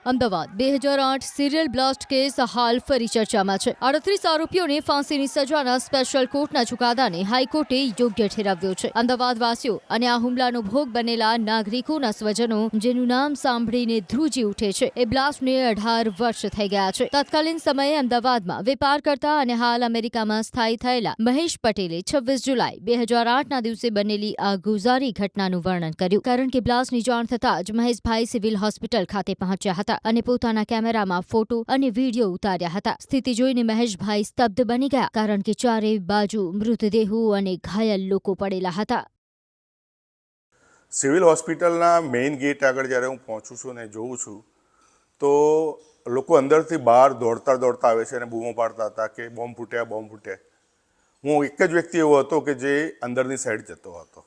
Ahmedabad 2008 serial blast case હાલ ફરી ચર્ચામાં છે। 38 આરોપીઓને ફાંસીની સજાના સ્પેશિયલ કોર્ટના ચુકાદાને હાઈકોર્ટે યોગ્ય ઠેરવ્યો છે। અમદાવાદવાસીઓ અને આ હુમલાનો ભોગ બનેલા નાગરિકોના સ્વજનો જેનું નામ સાંભળીને ધ્રુજી ઉઠે છે એ બ્લાસ્ટને 18 વર્ષ થઈ ગયા છે। તત્કાલીન સમયે અમદાવાદમાં વેપાર કરતા અને હાલ અમેરિકામાં સ્થાયી થયેલા મહેશ પટેલે 26 જુલાઈ 2008ના દિવસે બનેલી આ ગુજારી ઘટનાનું વર્ણન કર્યું, કારણ કે બ્લાસ્ટની જાણ થતાં જ મહેશભાઈ સિવિલ હોસ્પિટલ ખાતે પહોંચ્યા હતા અને પોતાના કેમેરામાં ફોટો અને વિડીયો ઉતાર્યા હતા। સ્થિતિ જોઈને મહેશભાઈ સ્તબ્ધ બની ગયા, કારણ કે ચારે બાજુ મૃતદેહો અને ઘાયલ લોકો પડેલા હતા। સિવિલ હોસ્પિટલના મેઇન ગેટ આગળ જ્યારે હું પહોંચું છું ને જોઉં છું તો લોકો અંદરથી બહાર દોડતા આવે છે અને બૂમો પાડતા હતા કે બોમ્બ ફૂટ્યા, બોમ્બ ફૂટ્યા। હું એક જ વ્યક્તિ એવો હતો કે જે અંદરની સાઈડ જતો હતો।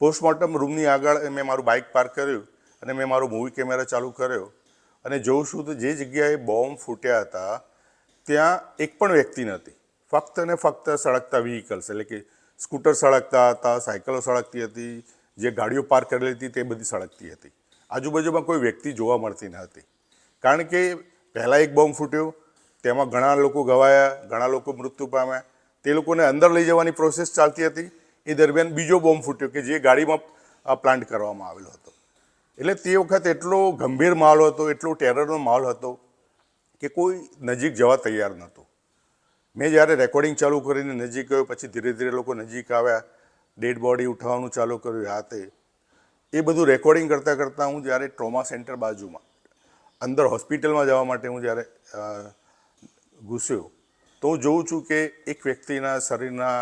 પોસ્ટમોર્ટમ રૂમની આગળ મેં મારું બાઇક પાર્ક કર્યું અને મેં મારો મૂવી કેમેરા ચાલુ કર્યો અને જોઉં છું તો જે જગ્યાએ બોમ્બ ફૂટ્યા હતા ત્યાં એક પણ વ્યક્તિ નહોતી। ફક્ત ને ફક્ત સળગતા વ્હીકલ્સ, એટલે કે સ્કૂટર સળગતા હતા, સાયકલો સળગતી હતી, જે ગાડીઓ પાર્ક કરેલી હતી તે બધી સળગતી હતી। આજુબાજુમાં કોઈ વ્યક્તિ જોવા મળતી ન હતી, કારણ કે પહેલાં એક બોમ્બ ફૂટ્યો, તેમાં ઘણા લોકો ઘવાયા, ઘણા લોકો મૃત્યુ પામ્યા। તે લોકોને અંદર લઈ જવાની પ્રોસેસ ચાલતી હતી। એ દરમિયાન બીજો બોમ્બ ફૂટ્યો કે જે ગાડીમાં પ્લાન્ટ કરવામાં આવેલો હતો। એટલે તે વખતે એટલો ગંભીર માહોલ હતો, એટલો ટેરરનો માહોલ હતો કે કોઈ નજીક જવા તૈયાર નહોતું। મેં જ્યારે રેકોર્ડિંગ ચાલુ કરીને નજીક ગયો, પછી ધીરે ધીરે લોકો નજીક આવ્યા, ડેડ બોડી ઉઠાવવાનું ચાલુ કર્યું હાથે। એ બધું રેકોર્ડિંગ કરતાં હું જ્યારે ટ્રોમા સેન્ટર બાજુમાં અંદર હોસ્પિટલમાં જવા માટે હું જ્યારે ઘૂસ્યો તો હું જોઉં છું કે એક વ્યક્તિના શરીરના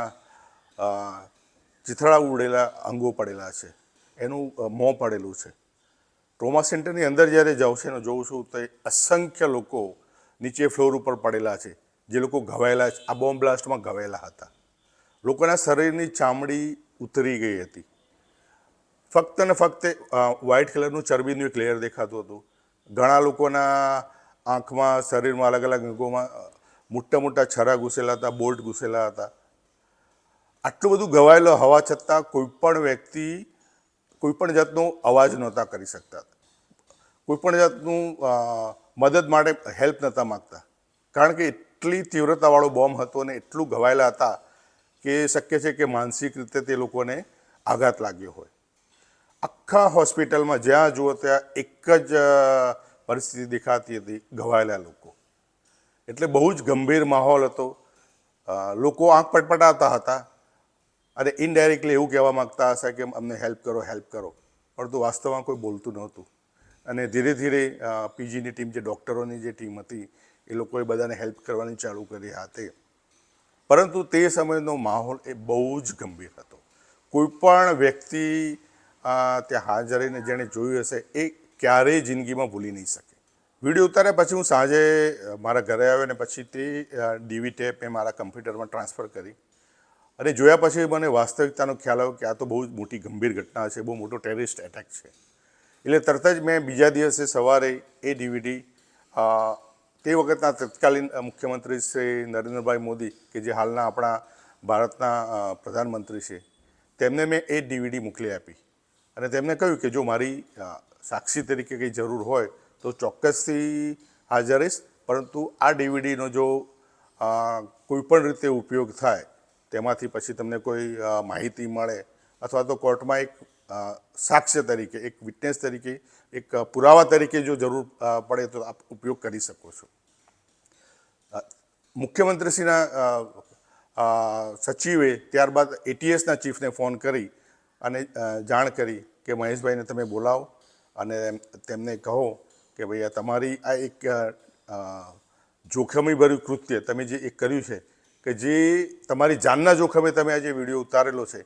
ચીથડા ઉડેલા અંગો પડેલા છે, એનું મોં પડેલું છે। ટ્રોમા સેન્ટરની અંદર જ્યારે જાઉં છે ને જોઉં છું તો અસંખ્ય લોકો નીચે ફ્લોર ઉપર પડેલા છે, જે લોકો ઘવાયેલા આ બોમ્બ બ્લાસ્ટમાં ઘવાયેલા હતા। લોકોના શરીરની ચામડી ઉતરી ગઈ હતી। ફક્ત ને ફક્ત વ્હાઇટ કલરનું ચરબીનું એક લેયર દેખાતું હતું। ઘણા લોકોના આંખમાં, શરીરમાં, અલગ અલગ અંગોમાં મોટા મોટા છરા ઘૂસેલા હતા, બોલ્ટ ઘૂસેલા હતા। આટલું બધું ઘવાયેલો હોવા છતાં કોઈ પણ વ્યક્તિ કોઈપણ જાતનો અવાજ નહોતા કરી શકતા, કોઈપણ જાતનું મદદ માટે હેલ્પ નહોતા માગતા, કારણ કે એટલી તીવ્રતાવાળો બોમ્બ હતો અને એટલું ઘવાયેલા હતા કે શક્ય છે કે માનસિક રીતે તે લોકોને આઘાત લાગ્યો હોય। આખા હોસ્પિટલમાં જ્યાં જુઓ ત્યાં એક જ પરિસ્થિતિ દેખાતી હતી, ઘવાયેલા લોકો। એટલે બહુ જ ગંભીર માહોલ હતો। લોકો આંખ પટપટાવતા હતા અને ઇનડાયરેક્ટલી એવું કહેવા માગતા હશે કે અમને હેલ્પ કરો, પરંતુ વાસ્તવમાં કોઈ બોલતું નહોતું। અને ધીરે ધીરે પીજીની ટીમ, જે ડૉક્ટરોની જે ટીમ હતી, એ લોકોએ બધાને હેલ્પ કરવાની ચાલુ કરી હાથે। પરંતુ તે સમયનો માહોલ એ બહુ જ ગંભીર હતો। કોઈ પણ વ્યક્તિ ત્યાં હાજર રહીને જેણે જોયું હશે એ ક્યારેય જિંદગીમાં ભૂલી નહીં શકે। વિડીયો ઉતાર્યા પછી હું સાંજે મારા ઘરે આવ્યો ને પછી તે ડીવી ટેપ મેં મારા કમ્પ્યુટરમાં ટ્રાન્સફર કરી અને જોયા પછી મને વાસ્તવિકતાનો ખ્યાલ આવ્યો કે આ તો બહુ જ મોટી ગંભીર ઘટના છે, બહુ મોટો ટેરરિસ્ટ એટેક છે। એટલે તરત જ મેં બીજા દિવસે સવારે એ ડીવીડી તે વખતના તત્કાલીન મુખ્યમંત્રી શ્રી નરેન્દ્રભાઈ મોદી, કે જે હાલના આપણા ભારતના પ્રધાનમંત્રી છે, તેમને મેં એ ડીવીડી મોકલી આપી અને તેમને કહ્યું કે જો મારી સાક્ષી તરીકે કંઈ જરૂર હોય તો ચોક્કસથી હાજર રહીશ, પરંતુ આ ડીવીડીનો જો કોઈપણ રીતે ઉપયોગ થાય, તેમાંથી પછી તમને કોઈ માહિતી મળે અથવા તો કોર્ટમાં એક સાક્ષ્ય તરીકે, એક વિટનેસ તરીકે, એક પુરાવા તરીકે જો જરૂર પડે તો આપ ઉપયોગ કરી શકો છો। મુખ્યમંત્રીશ્રીના સચિવે ત્યારબાદ એટીએસના ચીફને ફોન કરી અને જાણ કરી કે મહેશભાઈને તમે બોલાવો અને તેમને કહો કે ભાઈ તમારી આ એક જોખમીભર્યું કૃત્ય તમે જે એક કર્યું છે, કે જે તમારી જાનના જોખમે તમે આ જે વિડીયો ઉતારેલો છે,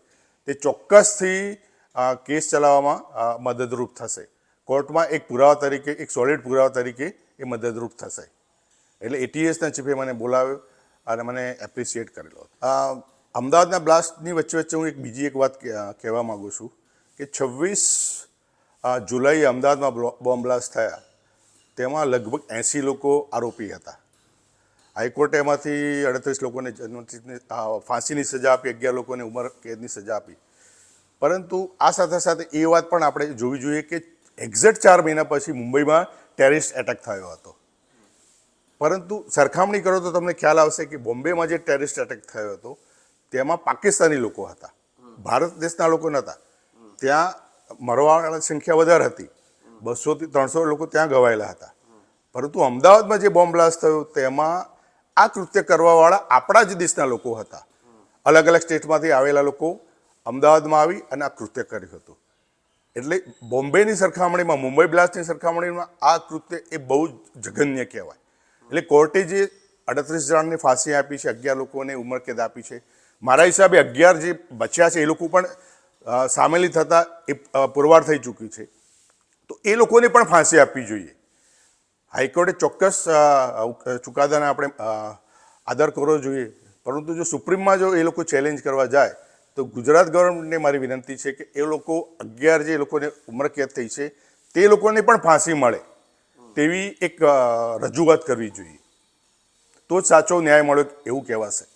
તે ચોક્કસથી કેસ ચલાવવામાં મદદરૂપ થશે। કોર્ટમાં એક પુરાવા તરીકે, એક સોલિડ પુરાવા તરીકે એ મદદરૂપ થશે। એટલે એટીએસના ચીફે મને બોલાવ્યો અને મને એપ્રિશિએટ કરેલો। અમદાવાદના બ્લાસ્ટની વચ્ચે હું બીજી એક વાત કહેવા માગું છું કે 26 જુલાઈએ અમદાવાદમાં બોમ્બ બ્લાસ્ટ થયા, તેમાં લગભગ 80 લોકો આરોપી હતા। હાઈકોર્ટે એમાંથી 38 લોકોને ફાંસીની સજા આપી, 11 લોકોને ઉંમર કેદની સજા આપી। પરંતુ આ સાથે સાથે એ વાત પણ આપણે જોવી જોઈએ કે એક્ઝેક્ટ 4 મહિના પછી મુંબઈમાં ટેરરિસ્ટ એટેક થયો હતો. પરંતુ સરખામણી કરો તો તમને ખ્યાલ આવશે કે બોમ્બેમાં જે ટેરરિસ્ટ એટેક થયો હતો તેમાં પાકિસ્તાની લોકો હતા, ભારત દેશના લોકો નહોતા. ત્યાં મરવાવાળાની સંખ્યા વધારે હતી, 200 થી 300 લોકો ત્યાં ગવાયેલા હતા. પરંતુ અમદાવાદમાં જે બોમ્બ બ્લાસ્ટ થયો તેમાં આ કૃત્ય કરવાવાળા આપણા જ દેશના લોકો હતા. અલગ અલગ સ્ટેટમાંથી આવેલા લોકો અમદાવાદમાં આવી અને આ કૃત્ય કર્યું હતું. એટલે બોમ્બેની સરખામણીમાં, મુંબઈ બ્લાસ્ટની સરખામણીમાં આ કૃત્ય એ બહુ જ જઘન્ય કહેવાય. એટલે કોર્ટે જે 38 જણને ફાંસી આપી છે, 11 લોકોને ઉંમરકેદ આપી છે. મારા હિસાબે 11 જે બચ્યા છે એ લોકો પણ સામેલી થતા એ પુરવાર થઈ ચૂકી છે, તો એ લોકોને પણ ફાંસી આપવી જોઈએ. હાઈકોર્ટે ચોક્કસ ચુકાદાને આપણે આદર કરવો જોઈએ. પરંતુ જો સુપ્રીમમાં જો એ લોકો ચેલેન્જ કરવા જાય તો ગુજરાત ગવર્મેન્ટને મારી વિનંતી છે કે એ લોકો 11 જે લોકોને ઉંમરકેદ થઈ છે તે લોકોને પણ ફાંસી મળે તેવી એક રજૂઆત કરવી જોઈએ. તો જ સાચો ન્યાય મળ્યો એવું કહેવાશે.